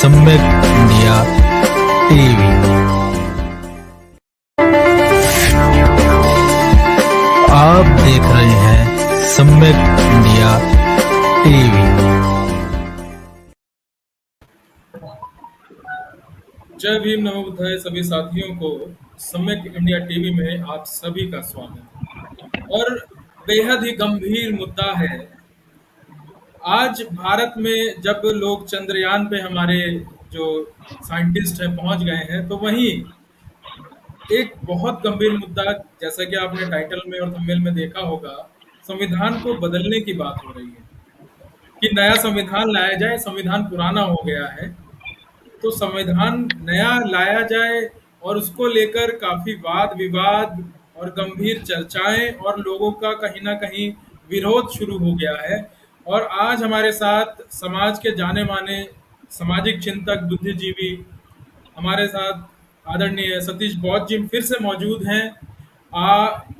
सम्यक India TV. आप देख रहे हैं सम्यक इंडिया टीवी। जय भीम नमो बुद्धाय सभी साथियों को सम्यक इंडिया टीवी में आप सभी का स्वागत। और बेहद ही गंभीर मुद्दा है। आज भारत में जब लोग चंद्रयान पे हमारे जो साइंटिस्ट हैं पहुंच गए हैं, तो वहीं एक बहुत गंभीर मुद्दा, जैसा कि आपने टाइटल में और थंबनेल में देखा होगा, संविधान को बदलने की बात हो रही है कि नया संविधान लाया जाए। संविधान पुराना हो गया है, तो संविधान नया लाया जाए और उसको लेकर काफी वाद विवाद और गंभीर चर्चाएं और लोगों का कहीं ना कहीं विरोध शुरू हो गया है। और आज हमारे साथ समाज के जाने माने सामाजिक चिंतक बुद्धिजीवी हमारे साथ आदरणीय सतीश बौद्ध जी फिर से मौजूद हैं।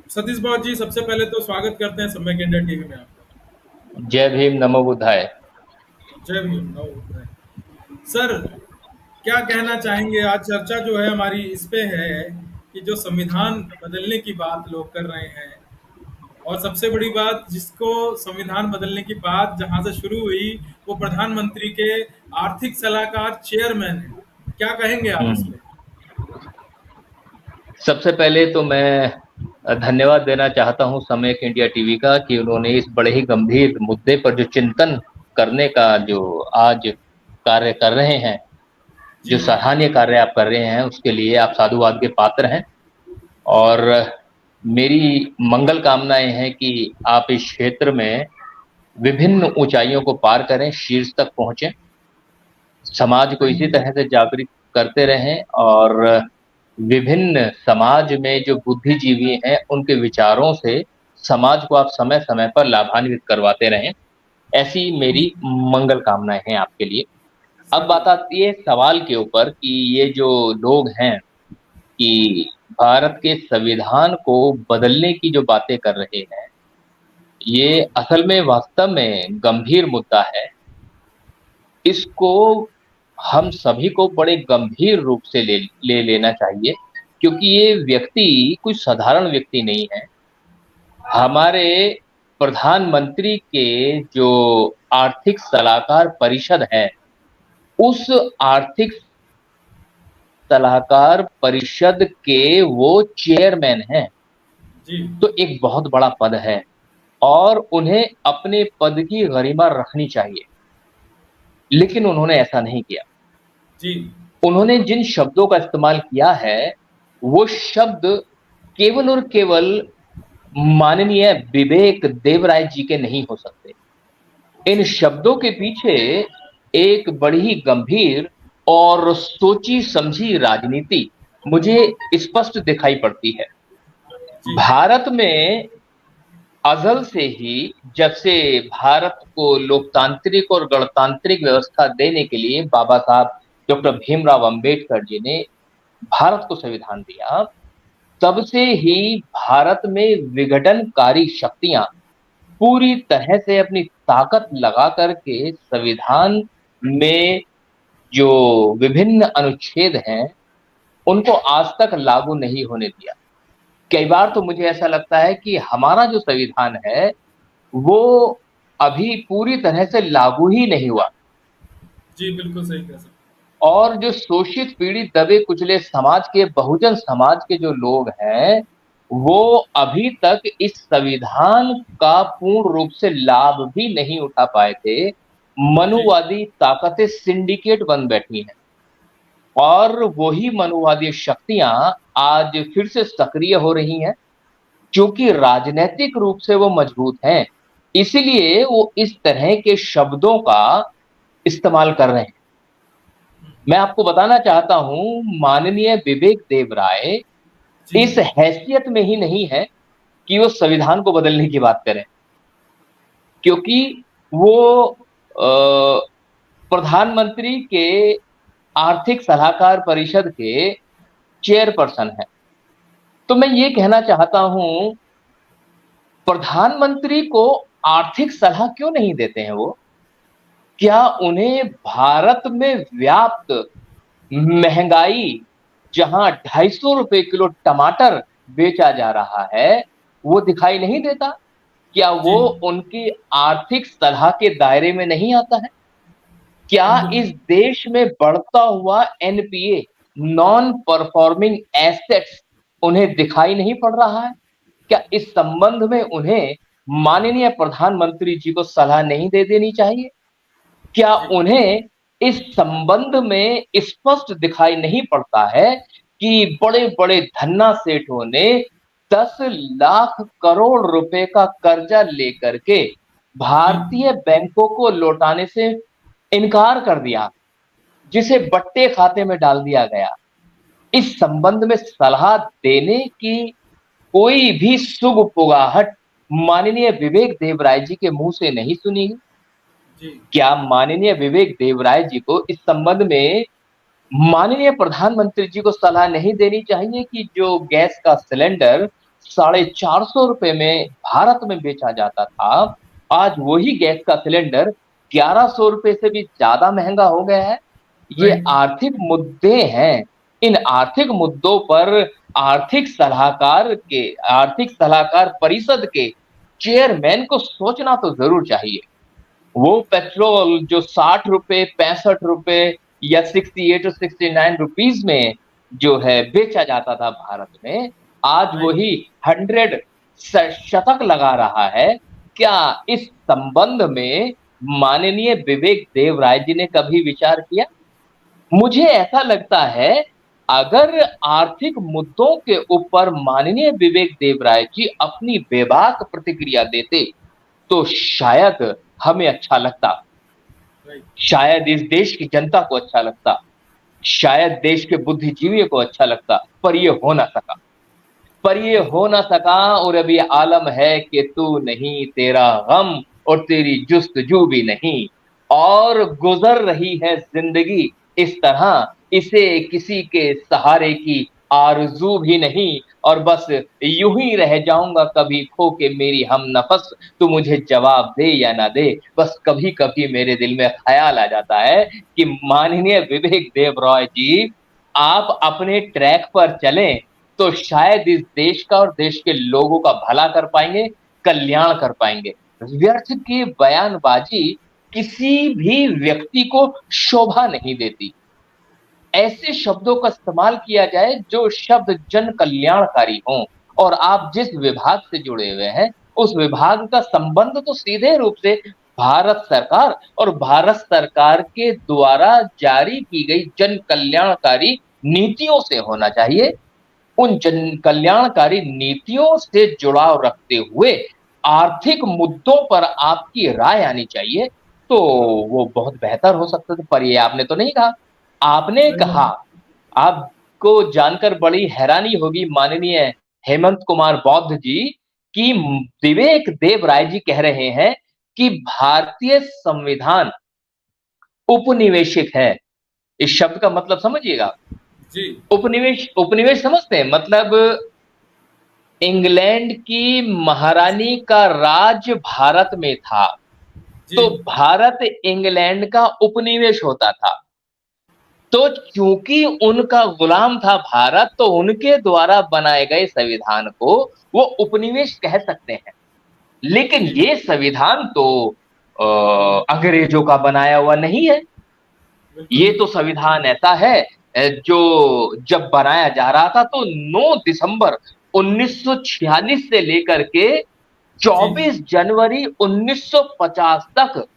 सतीश बौद्ध जी, सबसे पहले तो स्वागत करते हैं सम्यक इंडिया टीवी में आपका। जय भीम नमो बुद्धाय। जय भीम नमो बुद्धाय। सर, क्या कहना चाहेंगे? आज चर्चा जो है हमारी इस पे है कि जो संविधान बदलने की बात लोग कर रहे हैं, और सबसे बड़ी बात जिसको संविधान बदलने की बात जहां से शुरू हुई वो प्रधानमंत्री के आर्थिक सलाहकार चेयरमैन है। क्या कहेंगे आप इस पे? सबसे पहले तो मैं धन्यवाद देना चाहता हूं सम्यक इंडिया टीवी का कि उन्होंने इस बड़े ही गंभीर मुद्दे पर जो चिंतन करने का जो आज कार्य कर रहे हैं, जो सराहनीय कार्य आप कर रहे हैं, उसके लिए आप साधुवाद के पात्र हैं। और मेरी मंगल कामनाएं हैं कि आप इस क्षेत्र में विभिन्न ऊंचाइयों को पार करें, शीर्ष तक पहुंचें, समाज को इसी तरह से जागरूक करते रहें और विभिन्न समाज में जो बुद्धिजीवी हैं उनके विचारों से समाज को आप समय समय पर लाभान्वित करवाते रहें। ऐसी मेरी मंगल कामनाएं हैं आपके लिए। अब बात आती है सवाल के ऊपर कि ये जो लोग हैं कि भारत के संविधान को बदलने की जो बातें कर रहे हैं, ये असल में वास्तव में गंभीर मुद्दा है। इसको हम सभी को बड़े गंभीर रूप से ले लेना चाहिए, क्योंकि ये व्यक्ति कोई साधारण व्यक्ति नहीं है। हमारे प्रधानमंत्री के जो आर्थिक सलाहकार परिषद है, उस आर्थिक सलाहकार परिषद के वो चेयरमैन हैं। तो एक बहुत बड़ा पद है और उन्हें अपने पद की गरिमा रखनी चाहिए, लेकिन उन्होंने ऐसा नहीं किया। उन्होंने जिन शब्दों का इस्तेमाल किया है वो शब्द केवल और केवल माननीय विवेक देवराय जी के नहीं हो सकते। इन शब्दों के पीछे एक बड़ी ही गंभीर और सोची समझी राजनीति मुझे स्पष्ट दिखाई पड़ती है। भारत में अज़ल से ही, जब से भारत को लोकतांत्रिक और गणतांत्रिक व्यवस्था देने के लिए बाबा साहब डॉक्टर भीमराव अंबेडकर जी ने भारत को संविधान दिया, तब से ही भारत में विघटनकारी शक्तियां पूरी तरह से अपनी ताकत लगा करके संविधान में जो विभिन्न अनुच्छेद हैं उनको आज तक लागू नहीं होने दिया। कई बार तो मुझे ऐसा लगता है कि हमारा जो संविधान है वो अभी पूरी तरह से लागू ही नहीं हुआ। जी, बिल्कुल सही कह सकते। और जो शोषित पीड़ित दबे कुचले समाज के, बहुजन समाज के जो लोग हैं, वो अभी तक इस संविधान का पूर्ण रूप से लाभ भी नहीं उठा पाए थे। मनुवादी ताकतें सिंडिकेट बन बैठी हैं और वही मनुवादी शक्तियां आज फिर से सक्रिय हो रही हैं, क्योंकि राजनीतिक रूप से वो मजबूत हैं, इसलिए वो इस तरह के शब्दों का इस्तेमाल कर रहे हैं। मैं आपको बताना चाहता हूं, माननीय विवेक देवराय इस हैसियत में ही नहीं है कि वो संविधान को बदलने की बात करें, क्योंकि वो प्रधानमंत्री के आर्थिक सलाहकार परिषद के चेयरपर्सन है। तो मैं ये कहना चाहता हूं, प्रधानमंत्री को आर्थिक सलाह क्यों नहीं देते हैं वो? क्या उन्हें भारत में व्याप्त महंगाई, जहां 250 रुपए किलो टमाटर बेचा जा रहा है, वो दिखाई नहीं देता? क्या वो जी, उनकी आर्थिक सलाह के दायरे में नहीं आता है? क्या बिल्कुल। इस देश में बढ़ता हुआ एनपीए, नॉन परफॉर्मिंग एसेट्स, उन्हें दिखाई नहीं पड़ रहा है? क्या इस संबंध में उन्हें माननीय प्रधानमंत्री जी को सलाह नहीं दे देनी चाहिए? क्या जी, उन्हें इस संबंध में स्पष्ट दिखाई नहीं पड़ता है कि बड़े-बड़े धन्ना सेठों ने 10 लाख करोड़ रुपए का कर्जा लेकर के जी, भारतीय बैंकों को लौटाने से इनकार कर दिया, जिसे बट्टे खाते में डाल दिया गया। इस संबंध में सलाह देने की कोई भी सुगपुगाहट माननीय विवेक देवराय जी के मुंह से नहीं सुनी। जी, क्या माननीय विवेक देवराय जी को इस संबंध में माननीय प्रधानमंत्री जी को सलाह नहीं देनी चाहिए कि जो गैस का सिलेंडर 450 रुपए में भारत में बेचा जाता था, आज वही गैस का सिलेंडर 1100 रुपए से भी ज्यादा महंगा हो गया है? ये राइट, आर्थिक मुद्दे हैं। इन आर्थिक मुद्दों पर आर्थिक सलाहकार परिषद के चेयरमैन को सोचना तो जरूर चाहिए। वो पेट्रोल जो 60 रुपए, 65 रुपए या 68 और 69 रुपीज में जो है बेचा जाता था भारत में, आज राइट, वही 100 शतक लगा रहा है। क्या इस संबंध में माननीय विवेक देव राय जी ने कभी विचार किया? मुझे ऐसा लगता है, अगर आर्थिक मुद्दों के ऊपर माननीय विवेक देव राय जी अपनी बेबाक प्रतिक्रिया देते, तो शायद हमें अच्छा लगता, राइट, शायद इस देश की जनता को अच्छा लगता, शायद देश के बुद्धिजीवियों को अच्छा लगता, पर ये हो ना सका। पर ये हो ना सका, और अब ये आलम है कि तू नहीं, तेरा गम और तेरी जुस्तजू भी नहीं, और गुजर रही है जिंदगी इस तरह, इसे किसी के सहारे की आरज़ू भी नहीं, और बस यूं ही रह जाऊंगा कभी खो के मेरी हम नफस, तू मुझे जवाब दे या ना दे। बस कभी कभी मेरे दिल में ख्याल आ जाता है कि माननीय विवेक देव रॉय जी, आप अपने ट्रैक पर चलें, तो शायद इस देश का और देश के लोगों का भला कर पाएंगे, कल्याण कर पाएंगे। व्यर्थ की बयानबाजी किसी भी व्यक्ति को शोभा नहीं देती। ऐसे शब्दों का इस्तेमाल किया जाए जो शब्द जन कल्याणकारी हों, और आप जिस विभाग से जुड़े हुए हैं, उस विभाग का संबंध तो सीधे रूप से भारत सरकार और भारत सरकार के द्वारा जारी की गई जन कल्याणकारी नीतियों से होना चाहिए। उन जन कल्याणकारी नीतियों से जुड़ाव रखते हुए आर्थिक मुद्दों पर आपकी राय आनी चाहिए, तो वो बहुत बेहतर हो सकता था, पर ये आपने तो नहीं कहा। आपने सही कहा, बात। आपको जानकर बड़ी हैरानी होगी माननीय हेमंत कुमार बौद्ध जी, कि विवेक देव राय जी कह रहे हैं कि भारतीय संविधान उपनिवेशिक है। इस शब्द का मतलब समझिएगा। जी, उपनिवेश, उपनिवेश समझते हैं? मतलब इंग्लैंड की महारानी का राज भारत में था, जी, तो भारत इंग्लैंड का उपनिवेश होता था। तो चूंकि उनका गुलाम था भारत, तो उनके द्वारा बनाए गए संविधान को वो उपनिवेश कह सकते हैं। लेकिन जी, ये संविधान तो अंग्रेजों का बनाया हुआ नहीं है। बिल्कुल, ये तो संविधान ऐसा है जो जब बनाया जा रहा था, तो 9 दिसंबर 1946 से लेकर के जी, 24 जनवरी 1950 तक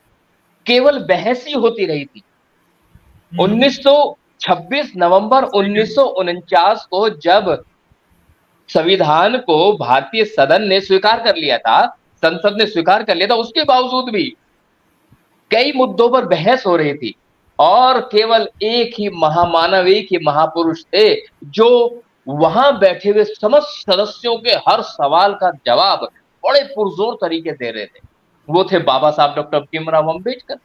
केवल बहस ही होती रही थी। हुँ, 1926 नवंबर सेकंड, 1949 को जब संविधान को भारतीय सदन ने स्वीकार कर लिया था, संसद ने स्वीकार कर लिया था, उसके बावजूद भी कई मुद्दों पर बहस हो रही थी, और केवल एक ही महामानव, एक ही महापुरुष थे जो वहां बैठे हुए समस्त सदस्यों के हर सवाल का जवाब बड़े पुरजोर तरीके दे रहे थे। वो थे बाबा साहब डॉक्टर भीमराव अंबेडकर।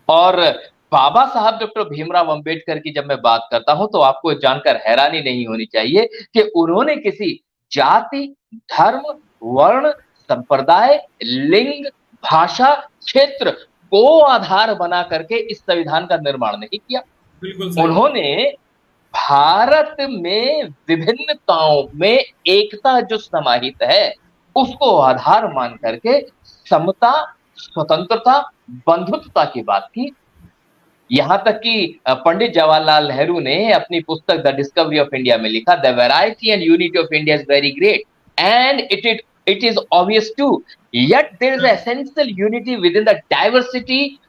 और बाबा साहब डॉक्टर भीमराव अंबेडकर की जब मैं बात करता हूं, तो आपको जानकर हैरानी नहीं होनी चाहिए कि उन्होंने किसी जाति, धर्म, वर्ण, संप्रदाय, लिंग, भाषा, क्षेत्र, को आधार बना करके इस संविधान का निर्माण नहीं किया। बिल्कुल सही। उन्होंने भारत में विभिन्नताओं में एकता जो समाहित है, उसको आधार मान करके समता, स्वतंत्रता, बंधुत्वता की बात की। यहां तक कि पंडित जवाहरलाल नेहरू ने अपनी पुस्तक द डिस्कवरी ऑफ इंडिया में लिखा, the variety and unity of India is very great and it is obvious too, yet there is essential unity within the diversity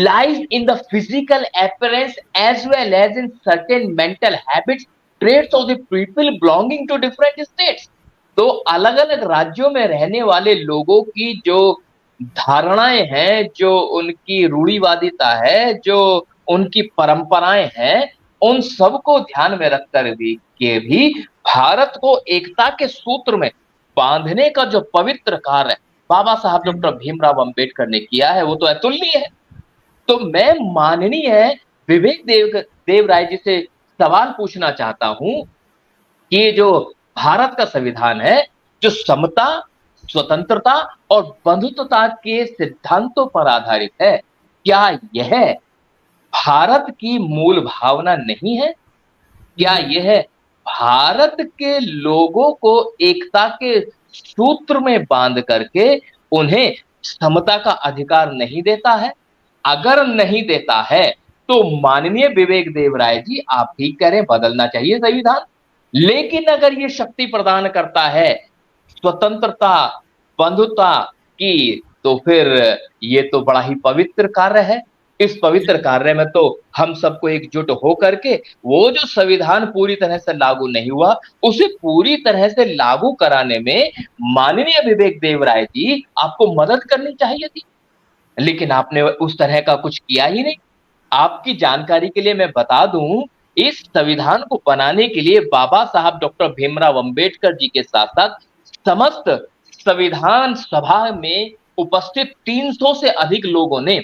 lies in the physical appearance as well as in certain mental habits, traits of the people belonging to different states। तो अलग अलग राज्यों में रहने वाले लोगों की जो धारणाएं हैं, जो उनकी रूढ़िवादिता है, जो उनकी परंपराएं हैं, उन सबको ध्यान में रखकर भी भारत को एकता के सूत्र में बांधने का जो पवित्र कार्य बाबा साहब डॉक्टर भीमराव अंबेडकर ने किया है, वो तो अतुलनीय है। तो मैं माननीय विवेक देव राय जी से सवाल पूछना चाहता हूं कि जो भारत का संविधान है, जो समता, स्वतंत्रता और बंधुत्वता के सिद्धांतों पर आधारित है, क्या यह भारत की मूल भावना नहीं है? क्या यह भारत के लोगों को एकता के सूत्र में बांध करके उन्हें समता का अधिकार नहीं देता है? अगर नहीं देता है तो माननीय विवेक देव राय जी, आप ठीक करें, बदलना चाहिए संविधान। लेकिन अगर ये शक्ति प्रदान करता है स्वतंत्रता, बंधुता की, तो फिर ये तो बड़ा ही पवित्र कार्य है। इस पवित्र कार्य में तो हम सबको एकजुट हो करके वो जो संविधान पूरी तरह से लागू नहीं हुआ, उसे पूरी तरह से लागू कराने में माननीय विवेक देव राय जी आपको मदद करनी चाहिए थी, लेकिन आपने उस तरह का कुछ किया ही नहीं। आपकी जानकारी के लिए मैं बता दूं, इस संविधान को बनाने के लिए बाबा साहब डॉक्टर भीमराव अंबेडकर जी के साथ साथ समस्त संविधान सभा में उपस्थित 300 से अधिक लोगों ने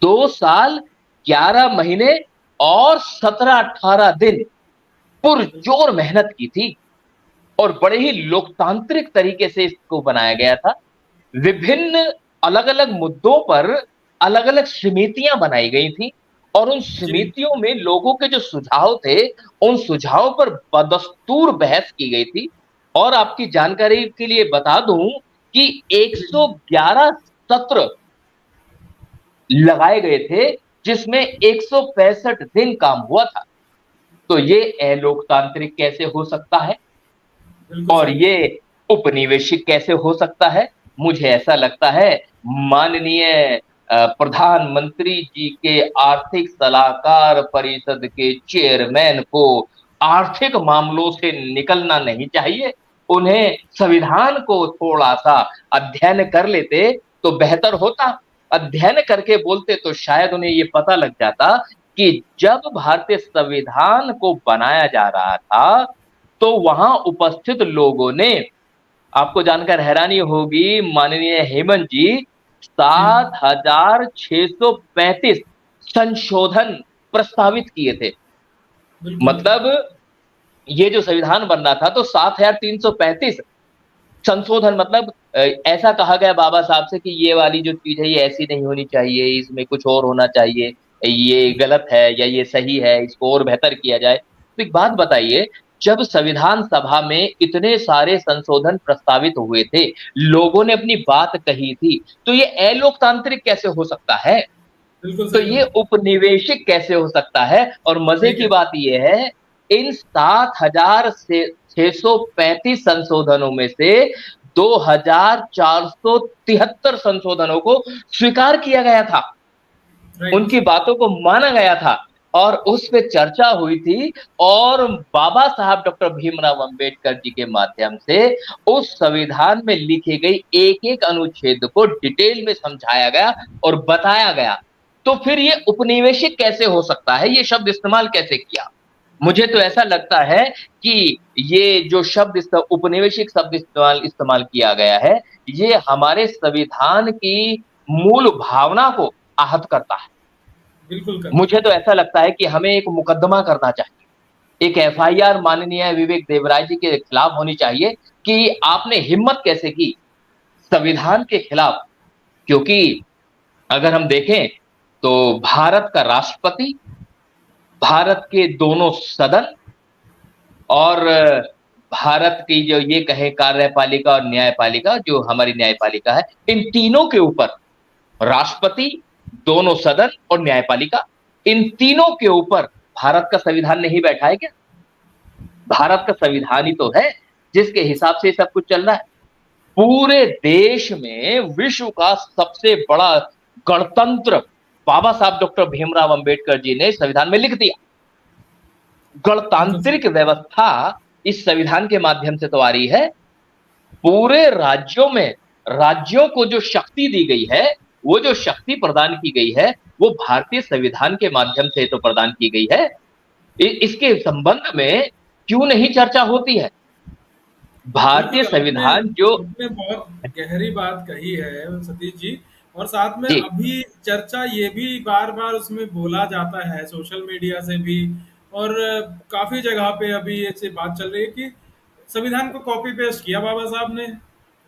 2 साल 11 महीने और 17-18 दिन पुरजोर मेहनत की थी और बड़े ही लोकतांत्रिक तरीके से इसको बनाया गया था। विभिन्न अलग अलग मुद्दों पर अलग अलग समितियां बनाई गई थी और उन समितियों में लोगों के जो सुझाव थे, उन सुझावों पर बदस्तूर बहस की गई थी। और आपकी जानकारी के लिए बता दूं कि 111 सत्र लगाए गए थे, जिसमें 165 दिन काम हुआ था। तो ये अलोकतांत्रिक कैसे हो सकता है और ये उपनिवेशिक कैसे हो सकता है? मुझे ऐसा लगता है माननीय प्रधानमंत्री जी के आर्थिक सलाहकार परिषद के चेयरमैन को आर्थिक मामलों से निकलना नहीं चाहिए। उन्हें संविधान को थोड़ा सा अध्ययन कर लेते तो बेहतर होता। अध्ययन करके बोलते तो शायद उन्हें ये पता लग जाता कि जब भारतीय संविधान को बनाया जा रहा था तो वहां उपस्थित लोगों ने, आपको जानकर हैरानी होगी माननीय हेमंत जी, 7,635 संशोधन प्रस्तावित किए थे। मतलब ये जो संविधान बन रहा था तो 7,335 संशोधन, मतलब ऐसा कहा गया बाबा साहब से कि ये वाली जो चीज है ये ऐसी नहीं होनी चाहिए, इसमें कुछ और होना चाहिए, ये गलत है या ये सही है, इसको और बेहतर किया जाए। तो एक बात बताइए, जब संविधान सभा में इतने सारे संशोधन प्रस्तावित हुए थे, लोगों ने अपनी बात कही थी, तो ये अलोकतांत्रिक कैसे हो सकता है? तो ये उपनिवेशिक कैसे हो सकता है? और मजे की बात ये है, इन 7,635 संशोधनों में से 2,473 संशोधनों को स्वीकार किया गया था, उनकी बातों को माना गया था और उस पे चर्चा हुई थी। और बाबा साहब डॉक्टर भीमराव अंबेडकर जी के माध्यम से उस संविधान में लिखी गई एक एक अनुच्छेद को डिटेल में समझाया गया और बताया गया। तो फिर ये उपनिवेशिक कैसे हो सकता है? ये शब्द इस्तेमाल कैसे किया? मुझे तो ऐसा लगता है कि ये जो शब्द उपनिवेशिक शब्द इस्तेमाल किया गया है, ये हमारे संविधान की मूल भावना को आहत करता है। बिल्कुल। मुझे तो ऐसा लगता है कि हमें एक मुकदमा करना चाहिए, एक FIR माननीय विवेक देवराय जी के खिलाफ होनी चाहिए कि आपने हिम्मत कैसे की संविधान के खिलाफ। क्योंकि अगर हम देखें तो भारत का राष्ट्रपति, भारत के दोनों सदन और भारत की जो ये कहें कार्यपालिका और न्यायपालिका जो हमारी न्यायपालिका है, इन तीनों के ऊपर राष्ट्रपति, दोनों सदन और न्यायपालिका, इन तीनों के ऊपर भारत का संविधान नहीं बैठा है क्या? भारत का संविधान ही तो है जिसके हिसाब से सब कुछ चल रहा है। पूरे देश में विश्व का सबसे बड़ा गणतंत्र बाबा साहब डॉक्टर भीमराव अंबेडकर जी ने संविधान में लिख दिया। गणतांत्रिक व्यवस्था इस संविधान के माध्यम से तो आ रही है। पूरे राज्यों में राज्यों को जो शक्ति दी गई है, वो जो शक्ति प्रदान की गई है, वो भारतीय संविधान के माध्यम से तो प्रदान की गई है। इसके संबंध में क्यों नहीं चर्चा होती है? भारतीय बिल्कुल, संविधान जो आपने बहुत गहरी बात कही है सतीश जी। और साथ में जी अभी चर्चा ये भी बार बार उसमें बोला जाता है सोशल मीडिया से भी, और काफी जगह पे अभी ऐसी बात चल रही है कि संविधान को कॉपी पेस्ट किया बाबा साहब ने।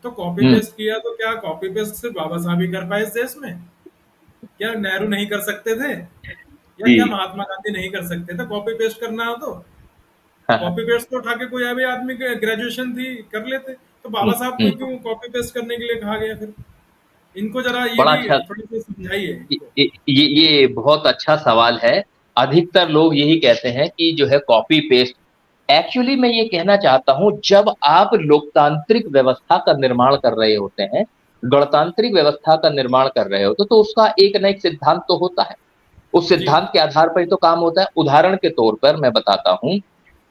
तो कॉपी हम्म पेस्ट किया तो क्या कॉपी पेस्ट सिर्फ बाबा साहब ही कर पाए इस देश में? क्या नेहरू नहीं कर सकते थे? या क्या जी महात्मा गांधी नहीं कर सकते थे कॉपी पेस्ट करना हो तो? हाँ, हाँ, कॉपी पेस्ट तो उठा के कोई अभी आदमी ग्रेजुएशन थी कर लेते। तो बाबा हम्म, साहब को हम्म, क्यों कॉपी पेस्ट करने के लिए कहा गया फिर? इनको जरा ये बड़ा भी अच्छा। थोड़ा सा समझाइए ये, इनको। ये बहुत अच्छा सवाल है। अधिकतर लोग यही कहते हैं कि जो है कॉपी पेस्ट। एक्चुअली मैं ये कहना चाहता हूं, जब आप लोकतांत्रिक व्यवस्था का निर्माण कर रहे होते हैं, गणतांत्रिक व्यवस्था का निर्माण कर रहे होते तो उसका एक न एक सिद्धांत तो होता है। उस जी सिद्धांत के आधार पर ही तो काम होता है। उदाहरण के तौर पर मैं बताता हूं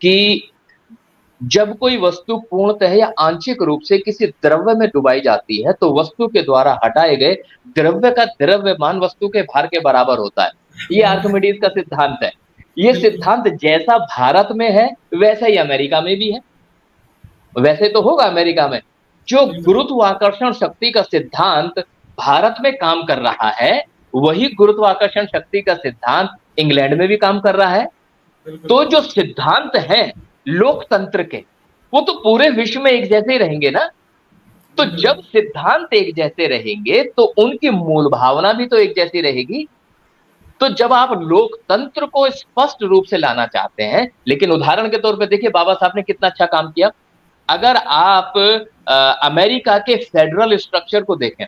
कि जब कोई वस्तु पूर्णतः या आंशिक रूप से किसी द्रव्य में डुबाई जाती है तो वस्तु के द्वारा हटाए गए द्रव्य का द्रव्यमान वस्तु के भार के बराबर होता है। ये आर्किमिडीज का सिद्धांत है। ये बिल्कुल सिद्धांत जैसा भारत में है वैसा ही अमेरिका में भी है। वैसे तो होगा अमेरिका में। जो बिल्कुल गुरुत्वाकर्षण शक्ति का सिद्धांत भारत में काम कर रहा है, वही गुरुत्वाकर्षण शक्ति का सिद्धांत इंग्लैंड में भी काम कर रहा है। बिल्कुल तो जो सिद्धांत हैं लोकतंत्र के, वो तो पूरे विश्व में एक जैसे ही रहेंगे ना। तो बिल्कुल जब सिद्धांत एक जैसे रहेंगे तो उनकी मूल भावना भी तो एक जैसी रहेगी। तो जब आप लोकतंत्र को स्पष्ट रूप से लाना चाहते हैं, लेकिन उदाहरण के तौर पे देखिए बाबा साहब ने कितना अच्छा काम किया। अगर आप अमेरिका के फेडरल स्ट्रक्चर को देखें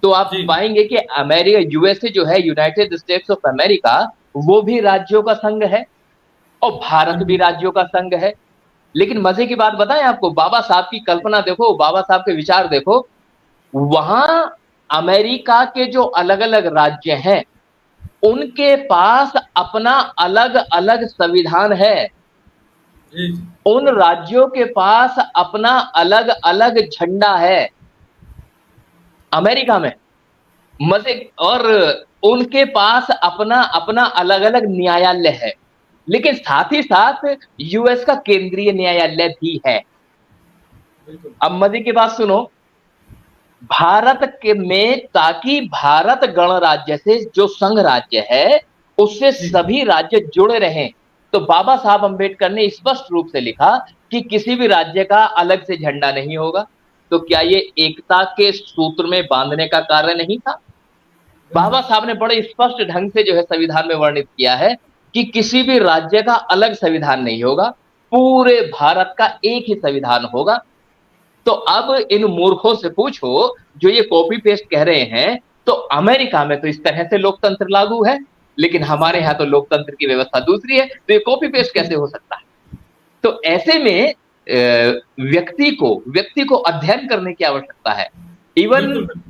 तो आप जी पाएंगे कि अमेरिका यूएसए जो है, यूनाइटेड स्टेट्स ऑफ अमेरिका, वो भी राज्यों का संघ है और भारत भी बिल्कुल राज्यों का संघ है। लेकिन मजे की बात बताएं आपको, बाबा साहब की कल्पना देखो, बाबा साहब के विचार देखो। वहां अमेरिका के जो अलग अलग राज्य हैं उनके पास अपना अलग अलग संविधान है। जी जी उन राज्यों के पास अपना अलग अलग झंडा है अमेरिका में। मजे और उनके पास अपना अपना अलग अलग न्यायालय है। लेकिन साथ ही साथ यूएस का केंद्रीय न्यायालय भी है। बिल्कुल अब मजे की बात सुनो, भारत के में ताकि भारत गणराज्य से जो संघ राज्य है उससे जी सभी राज्य जुड़े रहें, तो बाबा साहब अंबेडकर ने स्पष्ट रूप से लिखा कि किसी भी राज्य का अलग से झंडा नहीं होगा। तो क्या ये एकता के सूत्र में बांधने का कार्य नहीं था? बिल्कुल बाबा साहब ने बड़े स्पष्ट ढंग से जो है संविधान में वर्णित किया है कि किसी भी राज्य का अलग संविधान नहीं होगा, पूरे भारत का एक ही संविधान होगा। तो अब इन मूर्खों से पूछो जो ये कॉपी पेस्ट कह रहे हैं, तो अमेरिका में तो इस तरह से लोकतंत्र लागू है, लेकिन हमारे सही यहाँ तो लोकतंत्र की व्यवस्था दूसरी है, तो ये कॉपी पेस्ट कैसे हो सकता है? तो ऐसे में व्यक्ति को अध्ययन करने की आवश्यकता है। इवन बिल्कुल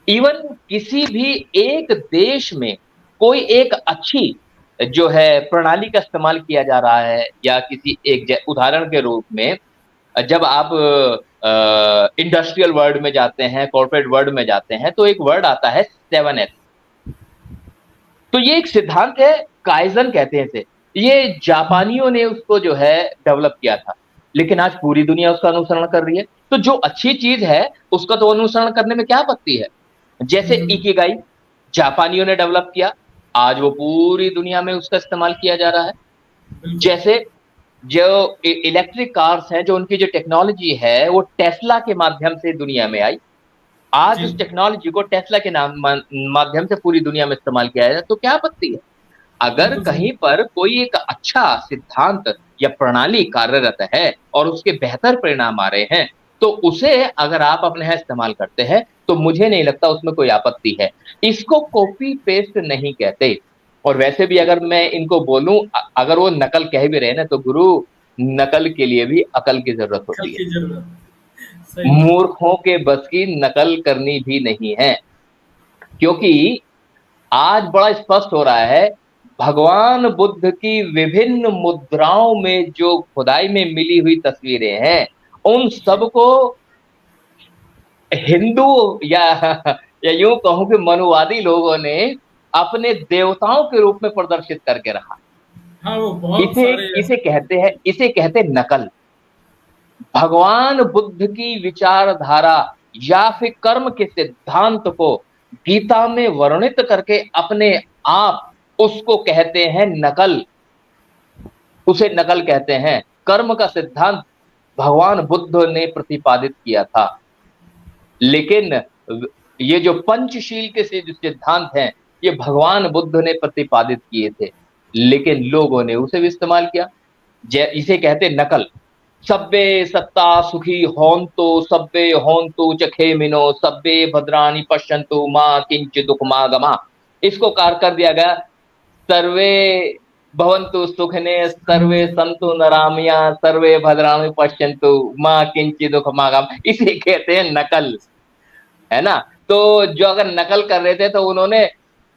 इवन किसी भी एक देश में कोई एक अच्छी जो है प्रणाली का इस्तेमाल किया जा रहा है, या किसी एक उदाहरण के रूप में जब आप इंडस्ट्रियल वर्ल्ड में जाते हैं, कॉर्पोरेट वर्ल्ड में जाते हैं, तो एक वर्ड आता है 7S। तो ये एक सिद्धांत है, काइजन कहते हैं इसे। ये जापानियों ने उसको जो है डेवलप किया था, लेकिन आज पूरी दुनिया उसका अनुसरण कर रही है। तो जो अच्छी चीज है उसका तो अनुसरण करने में क्या आपत्ति है? जैसे इकिगाई जापानियों ने डेवलप किया, आज वो पूरी दुनिया में उसका इस्तेमाल किया जा रहा है। बिल्कुल जैसे जो इलेक्ट्रिक कार्स हैं, जो उनकी जो टेक्नोलॉजी है वो टेस्ला के माध्यम से दुनिया में आई। आज जी, उस टेक्नोलॉजी को टेस्ला के नाम माध्यम से पूरी दुनिया में इस्तेमाल किया जाए तो क्या आपत्ति है? अगर बिल्कुल सही। कहीं पर कोई एक अच्छा सिद्धांत या प्रणाली कार्यरत है और उसके बेहतर परिणाम आ रहे हैं, तो उसे अगर आप अपने यहाँ इस्तेमाल करते हैं, तो मुझे नहीं लगता उसमें कोई आपत्ति है। इसको कॉपी पेस्ट नहीं कहते। और वैसे भी अगर मैं इनको बोलूँ अगर वो नकल कह भी रहे हैं ना, तो गुरु नकल के लिए भी अकल की ज़रूरत कल होती है। की ज़रूरत, सही बात। मूर्खों के बस की नकल करनी भी नहीं है, क्योंकि आज बड़ा स्पष्ट हो रहा है, भगवान बुद्ध की विभिन्न मुद्राओं में जो खुदाई में मिली हुई तस्वीरें हैं, उन जी, सबको हिंदू या या यूँ कहूँ कि मनुवादी लोगों ने अपने देवताओं के रूप में प्रदर्शित करके रखा। हाँ, वो बहुत इसे सारे इसे ऐसे। कहते हैं इसे कहते हैं नकल। भगवान बुद्ध की विचारधारा या फिर कर्म के सिद्धांत को गीता में वर्णित करके अपने आप उसको कहते हैं नकल, उसे नकल कहते हैं। कर्म का सिद्धांत भगवान बुद्ध ने प्रतिपादित किया था, लेकिन ये जो पंचशील के जो सिद्धांत हैं, ये भगवान बुद्ध ने प्रतिपादित किए थे, लेकिन लोगों ने उसे भी इस्तेमाल किया। इसे कहते हैं नकल। सब्बे सत्ता सुखी होन्तु सब्बे होन्तु च खेमिनो सब्बे भद्राणि पश्यन्तु मा किंचित् दुःखमागमा। इसको कार कर दिया गया सर्वे भवन्तु सुखिने सर्वे सन्तु नराम्या सर्वे भद्राणि पश्यन्तु मा किंचित् दुःखमागमा। इसे कहते हैं नकल, है ना? तो जो अगर नकल कर रहे थे तो उन्होंने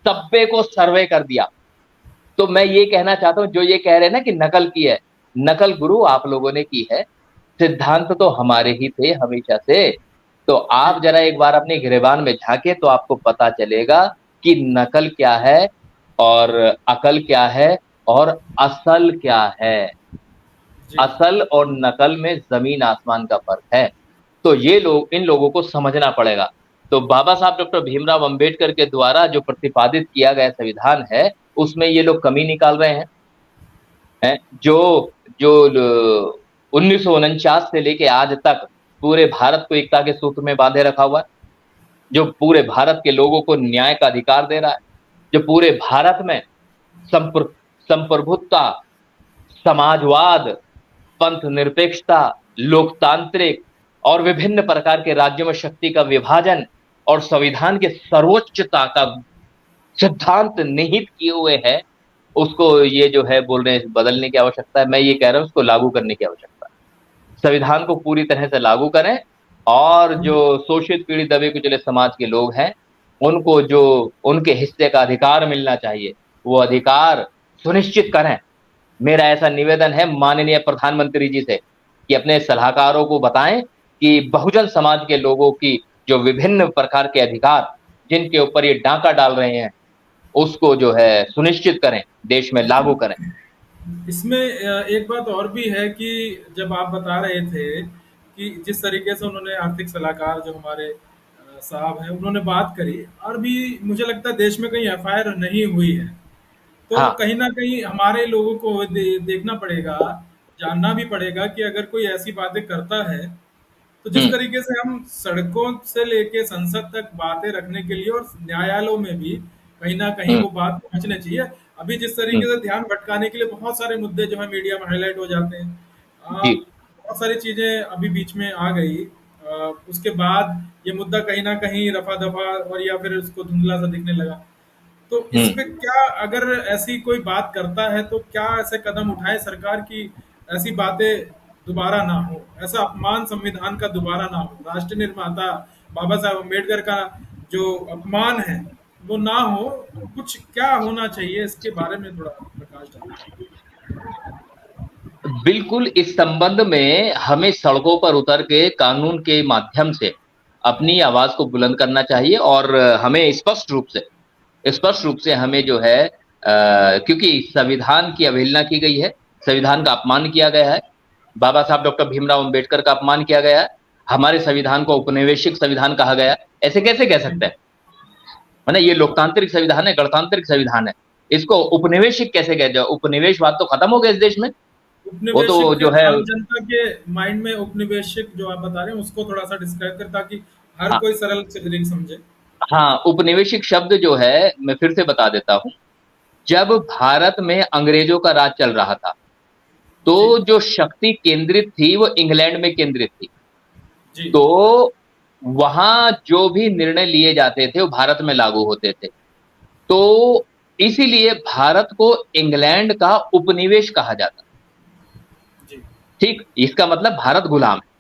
सब्बे को सर्वे कर दिया। तो मैं ये कहना चाहता हूँ जो ये कह रहे हैं ना कि नकल की है, नकल गुरु आप लोगों ने की है, सिद्धांत तो हमारे ही थे हमेशा से। तो जी, आप जरा एक बार अपने गिरेबान में झांके तो आपको पता चलेगा कि नकल क्या है और अकल क्या है और असल क्या है। जी, असल और नकल में जमीन आसमान का फर्क है। तो ये लोग इन लोगों को समझना पड़ेगा। तो बाबा साहब डॉक्टर भीमराव अंबेडकर के द्वारा जो प्रतिपादित किया गया संविधान है, उसमें ये लोग कमी निकाल रहे हैं। जो जो 1949 से लेके आज तक पूरे भारत को एकता के सूत्र में बांधे रखा हुआ है, जो पूरे भारत के लोगों को न्याय का अधिकार दे रहा है, जो पूरे भारत में संप्रभुता, समाजवाद, पंथ निरपेक्षता, लोकतांत्रिक और विभिन्न प्रकार के राज्यों में शक्ति का विभाजन और संविधान के सर्वोच्चता का सिद्धांत निहित किए हुए है, उसको ये जो है बोल रहे हैं बदलने की आवश्यकता है। मैं ये कह रहा हूँ उसको लागू करने की आवश्यकता है। संविधान को पूरी तरह से लागू करें और जो शोषित पीड़ित दबे कुचले समाज के लोग हैं, उनको जो उनके हिस्से का अधिकार मिलना चाहिए, वो अधिकार सुनिश्चित करें। मेरा ऐसा निवेदन है माननीय प्रधानमंत्री जी से कि अपने सलाहकारों को बताएं कि बहुजन समाज के लोगों की जो विभिन्न प्रकार के अधिकार जिनके ऊपर ये डांका डाल रहे हैं, उसको जो है सुनिश्चित करें, देश में लागू करें। इसमें एक बात और भी है कि जब आप बता रहे थे कि जिस तरीके से उन्होंने आर्थिक सलाहकार जो हमारे साहब हैं उन्होंने बात करी, और भी मुझे लगता है देश में कहीं एफआईआर नहीं हुई है, तो हाँ। कहीं ना कहीं हमारे लोगों को देखना पड़ेगा, जानना भी पड़ेगा कि अगर कोई ऐसी बातें करता है तो जिस हम्म। तरीके से हम सड़कों से लेके संसद तक बातें रखने के लिए और न्यायालयों में भी कहीं ना कहीं हम्म। वो बात पहुंचनी चाहिए। अभी जिस तरीके हम्म। से ध्यान भटकाने के लिए बहुत सारे मुद्दे जो है मीडिया में हाईलाइट हो जाते हैं, जी। बहुत सारी चीजें अभी बीच में आ गई, उसके बाद ये मुद्दा कहीं ना कहीं रफा दफा और या फिर उसको धुंधला सा दिखने लगा। तो इस पे हम्म। क्या, अगर ऐसी कोई बात करता है तो क्या ऐसे कदम उठाए सरकार की ऐसी बातें दोबारा ना हो, ऐसा अपमान संविधान का दोबारा ना हो, राष्ट्र निर्माता बाबा साहब अम्बेडकर का जो अपमान है वो ना हो। कुछ क्या होना चाहिए इसके बारे में थोड़ा प्रकाश डालें। बिल्कुल, इस संबंध में हमें सड़कों पर उतर के कानून के माध्यम से अपनी आवाज को बुलंद करना चाहिए और हमें स्पष्ट रूप से हमें जो है क्योंकि संविधान की अवहेलना की गई है, संविधान का अपमान किया गया है, बाबा साहब डॉक्टर भीमराव अंबेडकर का अपमान किया गया है, हमारे संविधान को औपनिवेशिक संविधान कहा गया है। ऐसे कैसे कह सकते हैं? है ना? ये लोकतांत्रिक संविधान है, गणतांत्रिक संविधान है, इसको उपनिवेशिक कैसे कह जाओ? उपनिवेशवाद तो खत्म हो गया इस देश में। वो तो उपनिवेशिक जो है आम जनता के माइंड में उपनिवेशिक जो आप बता रहे हैं उसको थोड़ा सा डिस्क्राइब कर, ताकि हर हाँ कोई सरल तरीके समझे। हाँ, उपनिवेशिक शब्द जो है मैं फिर से बता देता हूँ। जब भारत में अंग्रेजों का राज चल रहा था, जी तो जो शक्ति केंद्रित थी वो इंग्लैंड में केंद्रित थी। जी तो वहां जो भी निर्णय लिए जाते थे वो भारत में लागू होते थे। तो इसीलिए भारत को इंग्लैंड का उपनिवेश कहा जाता। जी ठीक, इसका मतलब भारत गुलाम है।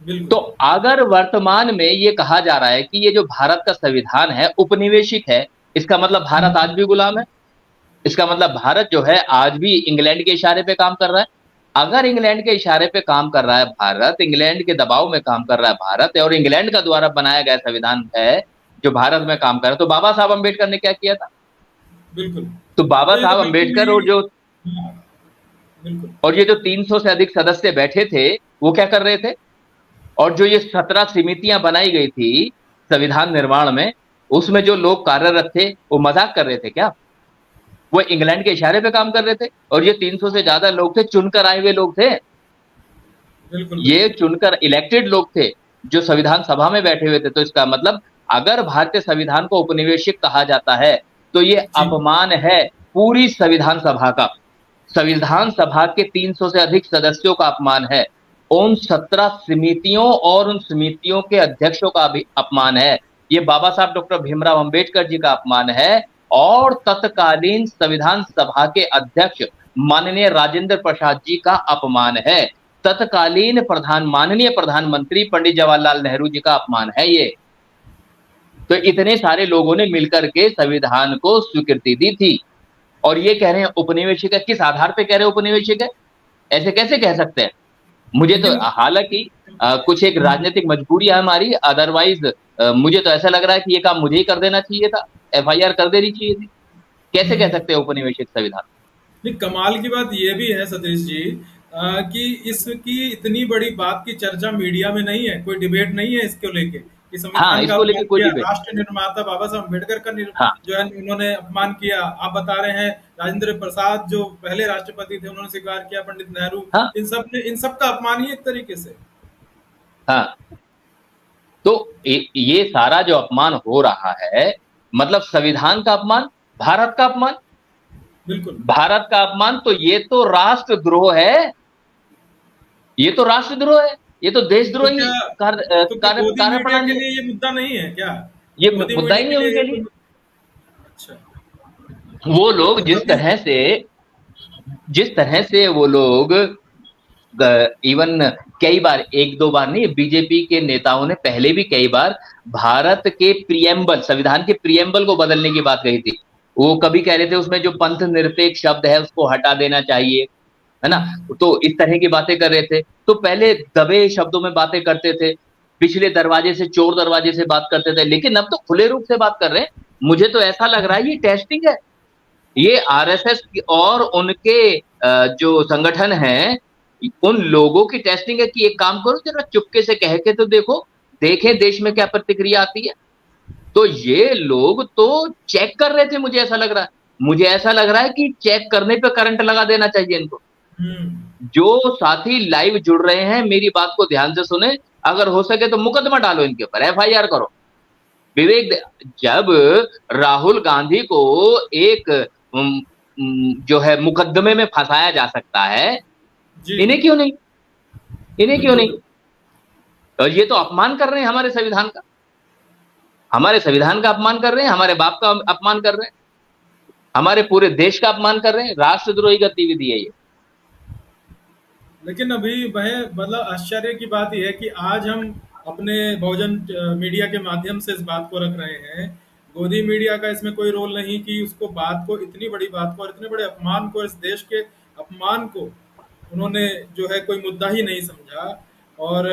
तो बिल्कुल। अगर वर्तमान में ये कहा जा रहा है कि ये जो भारत का संविधान है उपनिवेशिक है, इसका मतलब भारत आज भी गुलाम है। इसका मतलब भारत जो है आज भी इंग्लैंड के इशारे पे काम कर रहा है। अगर इंग्लैंड के इशारे पे काम कर रहा है भारत, इंग्लैंड के दबाव में काम कर रहा है भारत, और इंग्लैंड का द्वारा बनाया गया संविधान है जो भारत में काम कर रहा है, तो बाबा साहब अम्बेडकर ने क्या किया था? बिल्कुल। तो बाबा तो ये तो साहब बिल्कुल अम्बेडकर ही, हाँ, बिल्कुल। और ये जो 300 से अधिक सदस्य बैठे थे, वो क्या कर रहे थे? और जो ये 17 समितियां बनाई गई थी संविधान निर्माण में, उसमें जो लोग कार्यरत थे वो मजाक कर रहे थे क्या? वो इंग्लैंड के इशारे पे काम कर रहे थे, और ये 300 से ज्यादा लोग थे, चुनकर आए हुए लोग थे। बिल्कुल ये बिल्कुल। चुनकर इलेक्टेड लोग थे जो संविधान सभा में बैठे हुए थे। तो इसका मतलब अगर भारतीय संविधान को उपनिवेशिक कहा जाता है, तो ये जी अपमान है पूरी संविधान सभा का। संविधान सभा के 300 से अधिक सदस्यों का अपमान है। उन 17 समितियों और उन समितियों के अध्यक्षों का भी अपमान है। ये बाबा साहब डॉक्टर भीमराव अंबेडकर जी का अपमान है। और तत्कालीन संविधान सभा के अध्यक्ष माननीय राजेंद्र प्रसाद जी का अपमान है। तत्कालीन माननीय प्रधानमंत्री पंडित जवाहरलाल नेहरू जी का अपमान है ये। तो इतने सारे लोगों ने मिलकर के संविधान को स्वीकृति दी थी, और ये कह रहे हैं उपनिवेशिक है। किस आधार पे कह रहे हैं उपनिवेशिक है? ऐसे कैसे कह सकते हैं? मुझे तो लेकिन हालांकि कुछ एक राजनीतिक मजबूरी है हमारी, अदरवाइज मुझे तो ऐसा लग रहा है कि ये काम मुझे ही कर देना चाहिए था, एफआईआर कर देनी चाहिए थी। कैसे कह सकते हैं उपनिवेशिक संविधान? नहीं, कमाल की बात ये भी है सतीश जी, कि इसकी इतनी बड़ी बात की चर्चा मीडिया में नहीं है, कोई डिबेट नहीं है इसको लेके कि हाँ, संविधान का इसको अपमान लेके कोई किया, डिबेट। राष्ट्र निर्माता बाबा साहब अम्बेडकर का हाँ जो है उन्होंने अपमान किया। आप बता रहे हैं राजेंद्र प्रसाद जो पहले राष्ट्रपति थे उन्होंने स्वीकार किया, पंडित नेहरू, हाँ इन सब का अपमान ही एक तरीके से। हाँ। तो ये सारा जो अपमान हो रहा है, मतलब संविधान का अपमान, भारत का अपमान। बिल्कुल। भारत का अपमान, तो ये तो राष्ट्रद्रोह है। ये तो राष्ट्रद्रोह है। ये तो तो देशद्रोही क्या गोदी मीडिया के कार्यप्रणाली है। लिए ये मुद्दा नहीं है क्या? ये गोदी मुद्दा ही मीडिया नहीं के है लिए उनके ये लिए। अच्छा, वो लोग मतलब जिस तरह से वो लोग इवन कई बार, एक दो बार नहीं, बीजेपी के नेताओं ने पहले भी कई बार भारत के प्रियम्बल, संविधान के प्रियम्बल को बदलने की बात कही थी। वो कभी कह रहे थे उसमें जो पंथ निरपेक्ष शब्द है उसको हटा देना चाहिए, है ना। तो इस तरह की बातें कर रहे थे। तो पहले दबे शब्दों में बातें करते थे, पिछले दरवाजे से, चोर दरवाजे से बात करते थे, लेकिन अब तो खुले रूप से बात कर रहे हैं। मुझे तो ऐसा लग रहा है ये टेस्टिंग है। ये आरएसएस और उनके जो संगठन हैं, उन लोगों की टेस्टिंग है कि एक काम करो, जरा चुपके से कह के तो देखो, देखें देश में क्या प्रतिक्रिया आती है। तो ये लोग तो चेक कर रहे थे, मुझे ऐसा लग रहा है। मुझे ऐसा लग रहा है कि चेक करने पे करंट लगा देना चाहिए इनको। हम्म। जो साथी लाइव जुड़ रहे हैं मेरी बात को ध्यान से सुने, अगर हो सके तो मुकदमा डालो इनके ऊपर, एफआईआर करो। जब राहुल गांधी को एक जो है मुकदमे में फंसाया जा सकता है, जी इन्हें क्यों नहीं? इन्हें क्यों बिल्कुल नहीं? बिल्कुल। और ये तो अपमान कर रहे हैं हमारे संविधान का। हमारे संविधान का अपमान कर रहे हैं, हमारे बाप का अपमान कर रहे हैं, हमारे पूरे देश का अपमान कर रहे हैं। राष्ट्रद्रोही गतिविधि है ये। लेकिन अभी वह मतलब आश्चर्य की बात यह है कि आज हम अपने बहुजन मीडिया के माध्यम से इस बात को रख रहे हैं। गोदी मीडिया का इसमें कोई रोल नहीं कि उसको बात को, इतनी बड़ी बात को और इतने बड़े अपमान को, इस देश के अपमान को उन्होंने जो है कोई मुद्दा ही नहीं समझा। और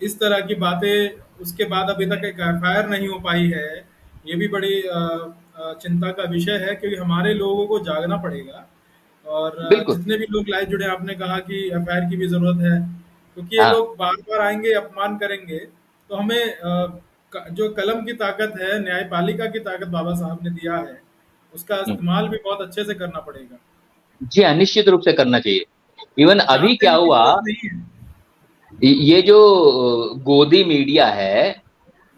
इस तरह की बातें उसके बाद अभी तक एक एफआईआर नहीं हो पाई है। ये भी बड़ी चिंता का विषय है, क्योंकि हमारे लोगों को जागना पड़ेगा। और बिल्कुल। जितने भी लोग लाइव जुड़े, आपने कहा कि एफआईआर की भी जरूरत है, क्योंकि ये हाँ। लोग बार बार आएंगे, अपमान करेंगे। तो हमें जो कलम की ताकत है, न्यायपालिका की ताकत बाबा साहब ने दिया है, उसका इस्तेमाल भी बहुत अच्छे से करना पड़ेगा। जी हाँ, निश्चित रूप से करना चाहिए। इवन अभी चाहते क्या हैं की हुआ, जरूरत नहीं है। ये जो गोदी मीडिया है,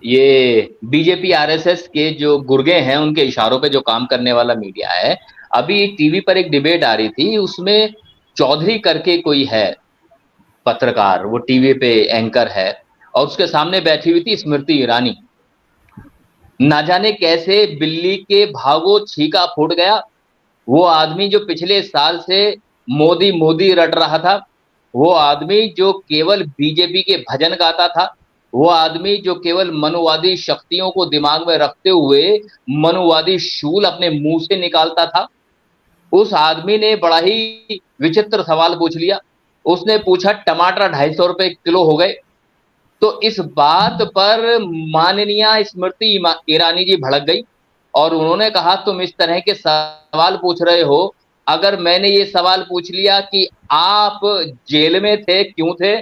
ये बीजेपी आरएसएस के जो गुर्गे हैं उनके इशारों पे जो काम करने वाला मीडिया है। अभी टीवी पर एक डिबेट आ रही थी, उसमें चौधरी करके कोई है पत्रकार, वो टीवी पे एंकर है, और उसके सामने बैठी हुई थी स्मृति ईरानी। ना जाने कैसे बिल्ली के भागो छीका फूट गया। वो आदमी जो पिछले साल से मोदी मोदी रट रहा था, वो आदमी जो केवल बीजेपी के भजन गाता था, वो आदमी जो केवल मनुवादी शक्तियों को दिमाग में रखते हुए मनुवादी शूल अपने मुंह से निकालता था, उस आदमी ने बड़ा ही विचित्र सवाल पूछ लिया। उसने पूछा टमाटर 250 रुपए किलो हो गए। तो इस बात पर माननीय स्मृति ईरानी जी भड़क गई और उन्होंने कहा, तुम इस तरह के सवाल पूछ रहे हो, अगर मैंने ये सवाल पूछ लिया कि आप जेल में थे, क्यों थे,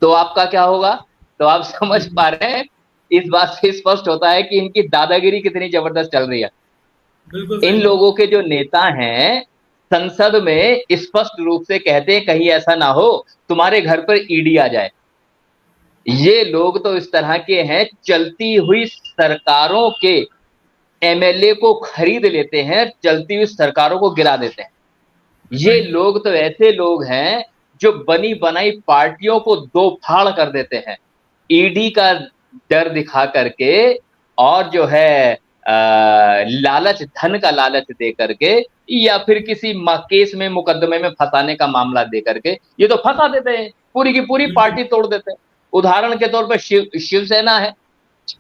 तो आपका क्या होगा? तो आप समझ पा रहे हैं, इस बात से स्पष्ट होता है कि इनकी दादागिरी कितनी जबरदस्त चल रही है। बिल्कुल इन सही बात। लोगों के जो नेता हैं संसद में स्पष्ट रूप से कहते हैं, कहीं ऐसा ना हो तुम्हारे घर पर ईडी आ जाए। ये लोग तो इस तरह के हैं, चलती हुई सरकारों के एमएलए को खरीद लेते हैं, चलती हुई सरकारों को गिरा देते हैं। ये बिल्कुल लोग तो ऐसे लोग हैं जो बनी बनाई पार्टियों को दो फाड़ कर देते हैं, ईडी का डर दिखा करके, और जो है लालच, धन का लालच दे करके, या फिर किसी केस में मुकदमे में फंसाने का मामला दे करके ये तो फंसा देते हैं, पूरी की पूरी बिल्कुल पार्टी तोड़ देते हैं। उदाहरण के तौर पर शिवसेना है,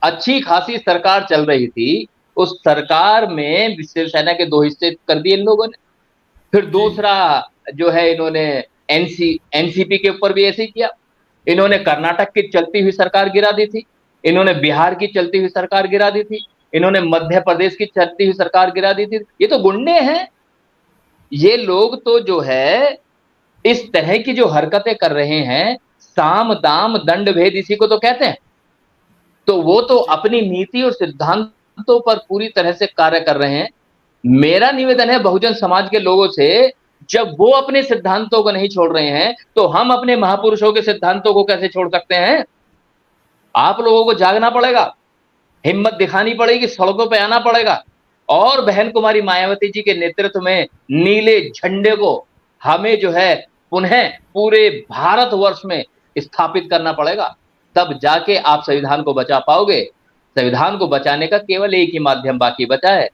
अच्छी खासी सरकार चल रही थी, उस सरकार में शिवसेना के दो हिस्से कर दिए इन लोगों ने। फिर जी। दूसरा जो है, इन्होंने एनसीपी के ऊपर भी ऐसे ही किया। इन्होंने कर्नाटक की चलती हुई सरकार गिरा दी थी, इन्होंने बिहार की चलती हुई सरकार गिरा दी थी, इन्होंने मध्य प्रदेश की चलती हुई सरकार गिरा दी थी। ये तो गुंडे हैं। ये लोग तो जो है इस तरह की जो हरकतें कर रहे हैं, साम दाम दंड भेद इसी को तो कहते हैं। तो वो तो अपनी नीति और सिद्धांतों पर पूरी तरह से कार्य कर रहे हैं। मेरा निवेदन है बहुजन समाज के लोगों से, जब वो अपने सिद्धांतों को नहीं छोड़ रहे हैं, तो हम अपने महापुरुषों के सिद्धांतों को कैसे छोड़ सकते हैं? आप लोगों को जागना पड़ेगा, हिम्मत दिखानी पड़ेगी, सड़कों पे आना पड़ेगा, और बहन कुमारी मायावती जी के नेतृत्व में नीले झंडे को हमें जो है पुनः पूरे भारतवर्ष में स्थापित करना पड़ेगा। तब जाके आप संविधान को बचा पाओगे। संविधान को बचाने का केवल एक ही माध्यम बाकी बचा है।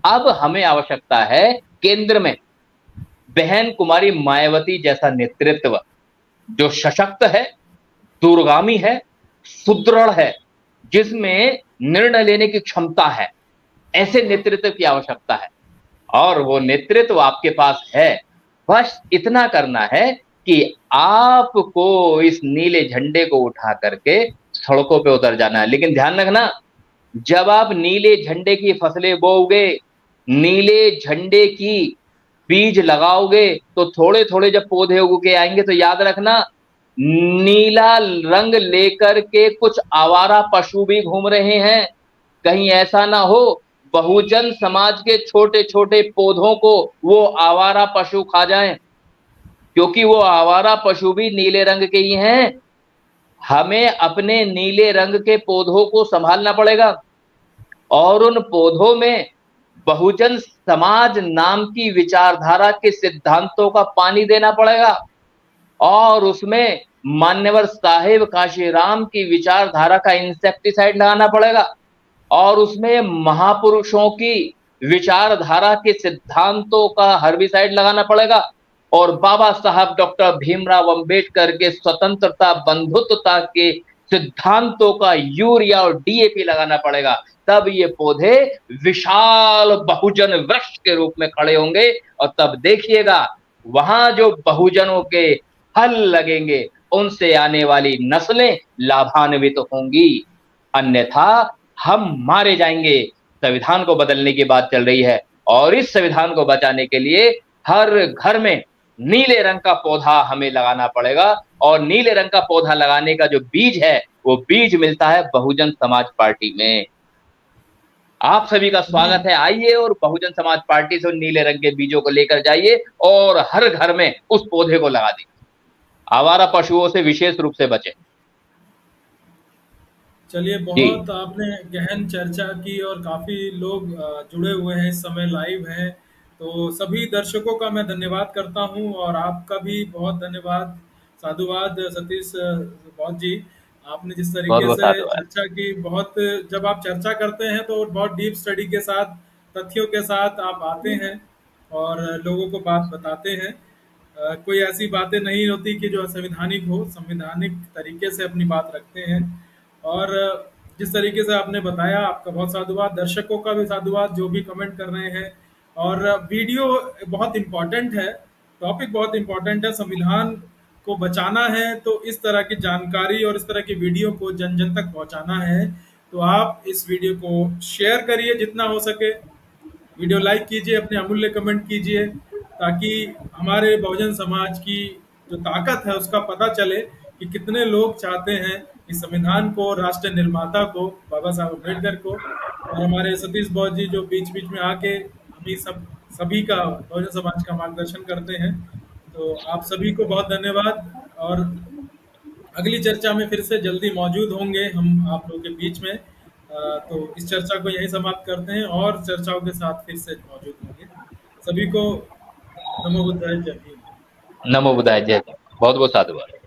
अब हमें आवश्यकता है केंद्र में बहन कुमारी मायावती जैसा नेतृत्व, जो सशक्त है, दूरगामी है, सुदृढ़ है, जिसमें निर्णय लेने की क्षमता है। ऐसे नेतृत्व की आवश्यकता है, और वो नेतृत्व आपके पास है। बस इतना करना है कि आपको इस नीले झंडे को उठा करके सड़कों पे उतर जाना है। लेकिन ध्यान रखना, जब आप नीले झंडे की फसलें बोओगे, नीले झंडे की बीज लगाओगे, तो थोड़े थोड़े जब पौधे उग के आएंगे, तो याद रखना, नीला रंग लेकर के कुछ आवारा पशु भी घूम रहे हैं। कहीं ऐसा ना हो बहुजन समाज के छोटे छोटे पौधों को वो आवारा पशु खा जाएं, क्योंकि वो आवारा पशु भी नीले रंग के ही हैं। हमें अपने नीले रंग के पौधों को संभालना पड़ेगा, और उन पौधों में बहुजन समाज नाम की विचारधारा के सिद्धांतों का पानी देना पड़ेगा, और उसमें मान्यवर साहेब काशीराम की विचारधारा का इंसेक्टिसाइड लगाना पड़ेगा, और उसमें महापुरुषों की विचारधारा के सिद्धांतों का हर्बिसाइड लगाना पड़ेगा, और बाबा साहब डॉक्टर भीमराव अंबेडकर के स्वतंत्रता बंधुत्वता के सिद्धांतों का यूरिया और डीएपी लगाना पड़ेगा। तब ये पौधे विशाल बहुजन वृक्ष के रूप में खड़े होंगे, और तब देखिएगा वहां जो बहुजनों के फल लगेंगे, उनसे आने वाली नस्लें लाभान्वित होंगी। अन्यथा हम मारे जाएंगे। संविधान को बदलने की बात चल रही है, और इस संविधान को बचाने के लिए हर घर में नीले रंग का पौधा हमें लगाना पड़ेगा, और नीले रंग का पौधा लगाने का जो बीज है, वो बीज मिलता है बहुजन समाज पार्टी में। आप सभी का स्वागत है, आइए और बहुजन समाज पार्टी से नीले रंग के बीजों को लेकर जाइए, और हर घर में उस पौधे को लगा दीजिए। आवारा पशुओं से विशेष रूप से बचें। चलिए, जी, बहुत आपने गहन चर्चा की और काफ़ी लोग जुड़े हुए हैं, इस समय लाइव हैं। तो सभी दर्शकों का मैं धन्यवाद करता हूँ और आपका भी बहुत धन्यवाद, साधुवाद सतीश बौद्ध जी। आपने जिस बहुत तरीके बहुत से साधुवाद। चर्चा की, बहुत जब आप चर्चा करते हैं तो बहुत डीप स्टडी के साथ, तथ्यों के साथ आप आते हैं और लोगों को बात बताते हैं। कोई ऐसी बातें नहीं होती कि जो असंवैधानिक हो, संवैधानिक तरीके से अपनी बात रखते हैं। और जिस तरीके से आपने बताया, आपका बहुत साधुवाद, दर्शकों का भी साधुवाद जो भी कमेंट कर रहे हैं। और वीडियो बहुत इम्पोर्टेंट है, टॉपिक बहुत इम्पोर्टेंट है। संविधान को बचाना है तो इस तरह की जानकारी और इस तरह की वीडियो को जन जन तक पहुंचाना है। तो आप इस वीडियो को शेयर करिए जितना हो सके, वीडियो लाइक कीजिए, अपने अमूल्य कमेंट कीजिए, ताकि हमारे बहुजन समाज की जो ताकत है उसका पता चले कि कितने लोग चाहते हैं इस संविधान को, राष्ट्र निर्माता को, बाबा साहब अम्बेडकर को। और हमारे सतीश बौद्ध जी जो बीच बीच में आके हम ही सभी का, बहुजन समाज का मार्गदर्शन करते हैं। तो आप सभी को बहुत धन्यवाद। और अगली चर्चा में फिर से जल्दी मौजूद होंगे हम आप लोगों के बीच में। तो इस चर्चा को यहीं समाप्त करते हैं और चर्चाओं के साथ फिर से मौजूद होंगे। सभी को नमो बुद्धाय, जय भीम। नमो बुद्धाय, जय हिंद। बहुत बहुत साधुवाद।